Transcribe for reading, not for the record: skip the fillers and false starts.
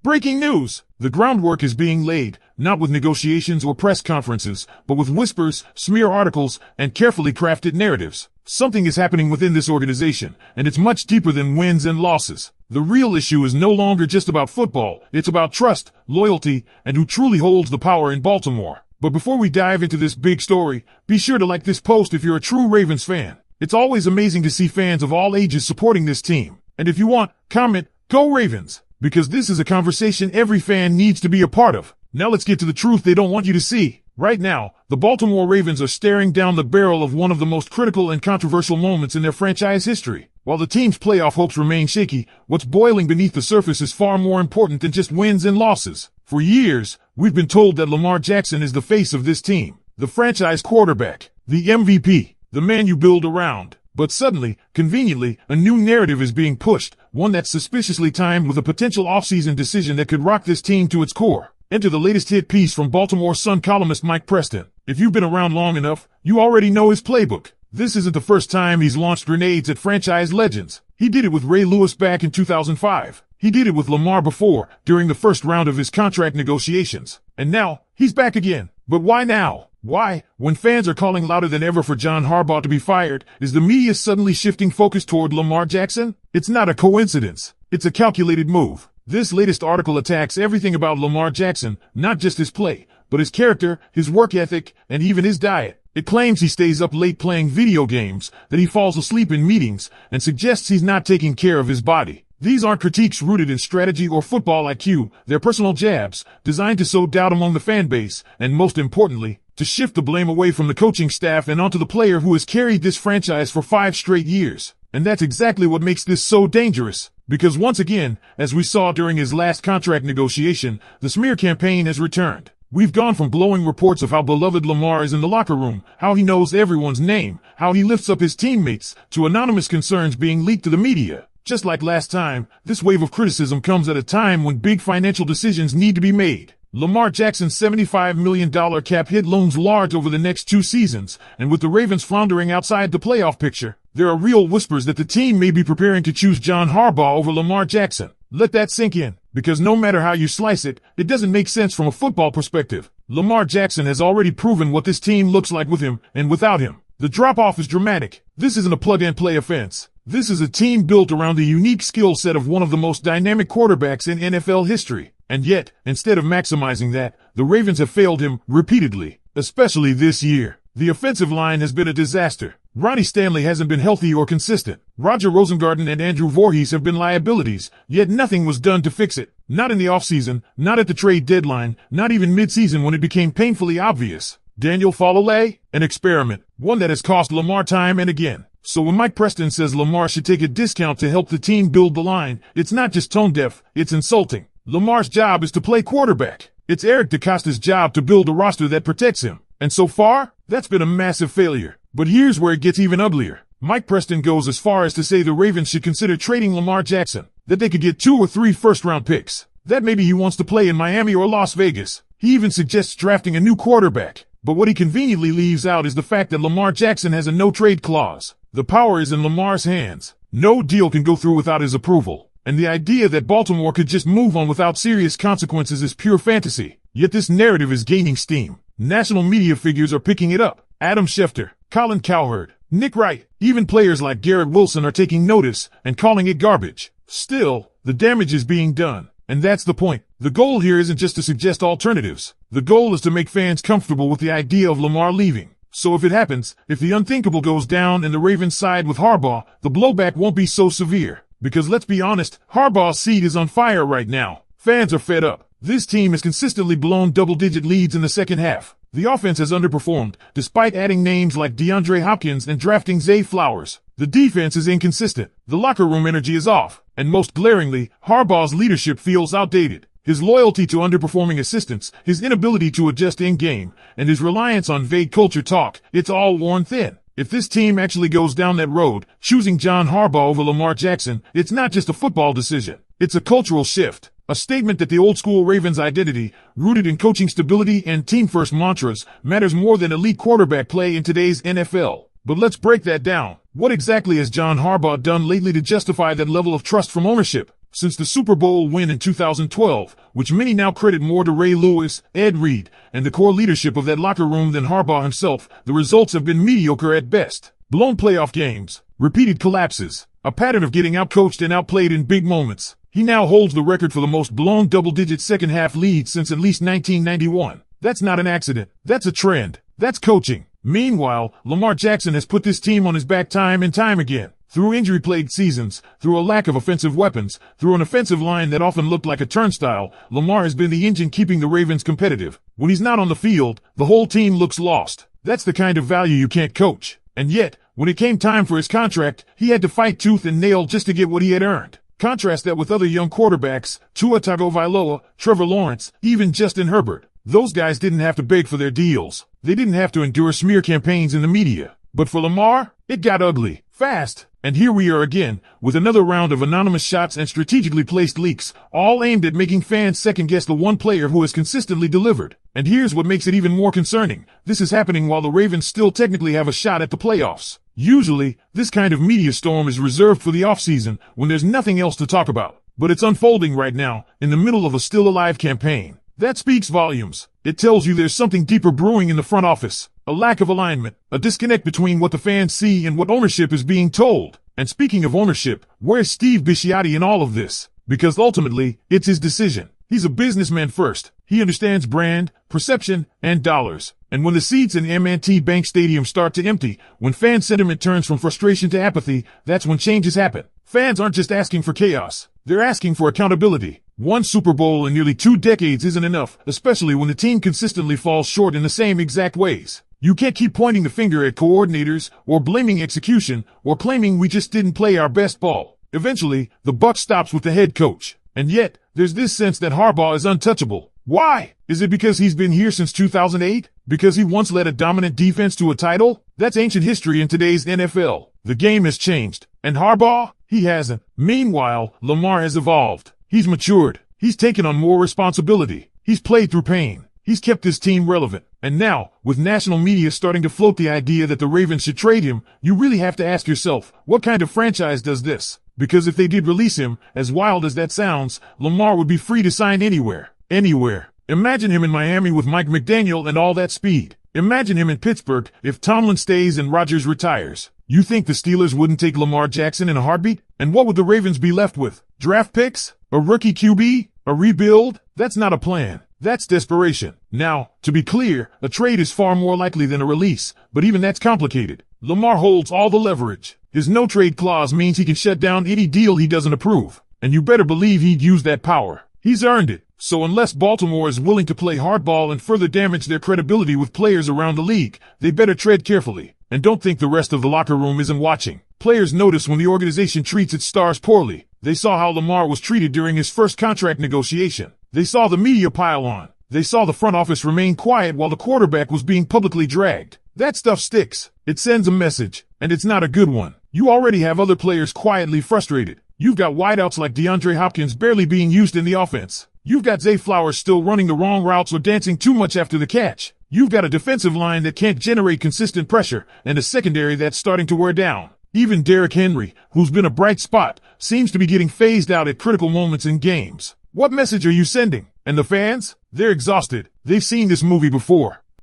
Breaking news! The groundwork is being laid, not with negotiations or press conferences, but with whispers, smear articles, and carefully crafted narratives. Something is happening within this organization, and it's much deeper than wins and losses. The real issue is no longer just about football, it's about trust, loyalty, and who truly holds the power in Baltimore. But before we dive into this big story, be sure to like this post if you're a true Ravens fan. It's always amazing to see fans of all ages supporting this team. And if you want, comment, "Go Ravens!" Because this is a conversation every fan needs to be a part of. Now let's get to the truth they don't want you to see. Right now, the Baltimore Ravens are staring down the barrel of one of the most critical and controversial moments in their franchise history. While the team's playoff hopes remain shaky, what's boiling beneath the surface is far more important than just wins and losses. For years, we've been told that Lamar Jackson is the face of this team, the franchise quarterback, the MVP, the man you build around. But suddenly, conveniently, a new narrative is being pushed, one that's suspiciously timed with a potential offseason decision that could rock this team to its core. Enter the latest hit piece from Baltimore Sun columnist Mike Preston. If you've been around long enough, you already know his playbook. This isn't the first time he's launched grenades at franchise legends. He did it with Ray Lewis back in 2005. He did it with Lamar before, during the first round of his contract negotiations. And now, he's back again. But why now? Why, when fans are calling louder than ever for John Harbaugh to be fired, is the media suddenly shifting focus toward Lamar Jackson? It's not a coincidence. It's a calculated move. This latest article attacks everything about Lamar Jackson, not just his play, but his character, his work ethic, and even his diet. It claims he stays up late playing video games, that he falls asleep in meetings, and suggests he's not taking care of his body. These aren't critiques rooted in strategy or football IQ, they're personal jabs, designed to sow doubt among the fan base, and most importantly, to shift the blame away from the coaching staff and onto the player who has carried this franchise for 5 straight years. And that's exactly what makes this so dangerous. Because once again, as we saw during his last contract negotiation, the smear campaign has returned. We've gone from glowing reports of how beloved Lamar is in the locker room, how he knows everyone's name, how he lifts up his teammates, to anonymous concerns being leaked to the media. Just like last time, this wave of criticism comes at a time when big financial decisions need to be made. Lamar Jackson's $75 million cap hit looms large over the next 2 seasons, and with the Ravens floundering outside the playoff picture, there are real whispers that the team may be preparing to choose John Harbaugh over Lamar Jackson. Let that sink in, because no matter how you slice it, it doesn't make sense from a football perspective. Lamar Jackson has already proven what this team looks like with him and without him. The drop-off is dramatic. This isn't a plug-and-play offense. This is a team built around the unique skill set of one of the most dynamic quarterbacks in NFL history. And yet, instead of maximizing that, the Ravens have failed him repeatedly, especially this year. The offensive line has been a disaster. Ronnie Stanley hasn't been healthy or consistent. Roger Rosengarten and Andrew Voorhees have been liabilities, yet nothing was done to fix it. Not in the offseason, not at the trade deadline, not even mid-season when it became painfully obvious. Daniel Fallalay? An experiment, one that has cost Lamar time and again. So when Mike Preston says Lamar should take a discount to help the team build the line, it's not just tone deaf, it's insulting. Lamar's job is to play quarterback. It's Eric DeCosta's job to build a roster that protects him. And so far, that's been a massive failure. But here's where it gets even uglier. Mike Preston goes as far as to say the Ravens should consider trading Lamar Jackson, that they could get 2 or 3 first-round picks. That maybe he wants to play in Miami or Las Vegas. He even suggests drafting a new quarterback. But what he conveniently leaves out is the fact that Lamar Jackson has a no-trade clause. The power is in Lamar's hands. No deal can go through without his approval. And the idea that Baltimore could just move on without serious consequences is pure fantasy. Yet this narrative is gaining steam. National media figures are picking it up. Adam Schefter, Colin Cowherd, Nick Wright, even players like Garrett Wilson are taking notice and calling it garbage. Still, the damage is being done. And that's the point. The goal here isn't just to suggest alternatives. The goal is to make fans comfortable with the idea of Lamar leaving. So if it happens, if the unthinkable goes down and the Ravens side with Harbaugh, the blowback won't be so severe. Because let's be honest, Harbaugh's seat is on fire right now. Fans are fed up. This team has consistently blown double-digit leads in the second half. The offense has underperformed, despite adding names like DeAndre Hopkins and drafting Zay Flowers. The defense is inconsistent. The locker room energy is off. And most glaringly, Harbaugh's leadership feels outdated. His loyalty to underperforming assistants, his inability to adjust in-game, and his reliance on vague culture talk, it's all worn thin. If this team actually goes down that road, choosing John Harbaugh over Lamar Jackson, it's not just a football decision. It's a cultural shift. A statement that the old-school Ravens identity, rooted in coaching stability and team-first mantras, matters more than elite quarterback play in today's NFL. But let's break that down. What exactly has John Harbaugh done lately to justify that level of trust from ownership? since the Super Bowl win in 2012, which many now credit more to Ray Lewis, Ed Reed, and the core leadership of that locker room than Harbaugh himself. The results have been mediocre at best. Blown playoff games, repeated collapses, a pattern of getting outcoached and outplayed in big moments. He now holds the record for the most blown double-digit second-half leads since at least 1991. That's not an accident. That's a trend. That's coaching. Meanwhile, Lamar Jackson has put this team on his back time and time again. Through injury-plagued seasons, through a lack of offensive weapons, through an offensive line that often looked like a turnstile, Lamar has been the engine keeping the Ravens competitive. When he's not on the field, the whole team looks lost. That's the kind of value you can't coach. And yet, when it came time for his contract, he had to fight tooth and nail just to get what he had earned. Contrast that with other young quarterbacks, Tua Tagovailoa, Trevor Lawrence, even Justin Herbert. Those guys didn't have to beg for their deals. They didn't have to endure smear campaigns in the media. But for Lamar, it got ugly, fast. And here we are again, with another round of anonymous shots and strategically placed leaks, all aimed at making fans second-guess the one player who has consistently delivered. And here's what makes it even more concerning. This is happening while the Ravens still technically have a shot at the playoffs. Usually, this kind of media storm is reserved for the offseason when there's nothing else to talk about. But it's unfolding right now, in the middle of a still-alive campaign. That speaks volumes. It tells you there's something deeper brewing in the front office. A lack of alignment, a disconnect between what the fans see and what ownership is being told. And speaking of ownership, where's Steve Bisciotti in all of this? Because ultimately, it's his decision. He's a businessman first. He understands brand, perception, and dollars. And when the seats in M&T Bank Stadium start to empty, when fan sentiment turns from frustration to apathy, that's when changes happen. Fans aren't just asking for chaos. They're asking for accountability. One Super Bowl in nearly 2 decades isn't enough, especially when the team consistently falls short in the same exact ways. You can't keep pointing the finger at coordinators, or blaming execution, or claiming we just didn't play our best ball. Eventually, the buck stops with the head coach. And yet, there's this sense that Harbaugh is untouchable. Why? Is it because he's been here since 2008? Because he once led a dominant defense to a title? That's ancient history in today's NFL. The game has changed. And Harbaugh? He hasn't. Meanwhile, Lamar has evolved. He's matured. He's taken on more responsibility. He's played through pain. He's kept his team relevant. And now, with national media starting to float the idea that the Ravens should trade him, you really have to ask yourself, what kind of franchise does this? Because if they did release him, as wild as that sounds, Lamar would be free to sign anywhere. Anywhere. Imagine him in Miami with Mike McDaniel and all that speed. Imagine him in Pittsburgh if Tomlin stays and Rodgers retires. You think the Steelers wouldn't take Lamar Jackson in a heartbeat? And what would the Ravens be left with? Draft picks? A rookie QB? A rebuild? That's not a plan. That's desperation. Now, to be clear, a trade is far more likely than a release, but even that's complicated. Lamar holds all the leverage. His no-trade clause means he can shut down any deal he doesn't approve. And you better believe he'd use that power. He's earned it. So unless Baltimore is willing to play hardball and further damage their credibility with players around the league, they better tread carefully. And don't think the rest of the locker room isn't watching. Players notice when the organization treats its stars poorly. They saw how Lamar was treated during his first contract negotiation. They saw the media pile on. They saw the front office remain quiet while the quarterback was being publicly dragged. That stuff sticks. It sends a message, and it's not a good one. You already have other players quietly frustrated. You've got wideouts like DeAndre Hopkins barely being used in the offense. You've got Zay Flowers still running the wrong routes or dancing too much after the catch. You've got a defensive line that can't generate consistent pressure, and a secondary that's starting to wear down. Even Derrick Henry, who's been a bright spot, seems to be getting phased out at critical moments in games. What message are you sending? And the fans? They're exhausted. They've seen this movie before.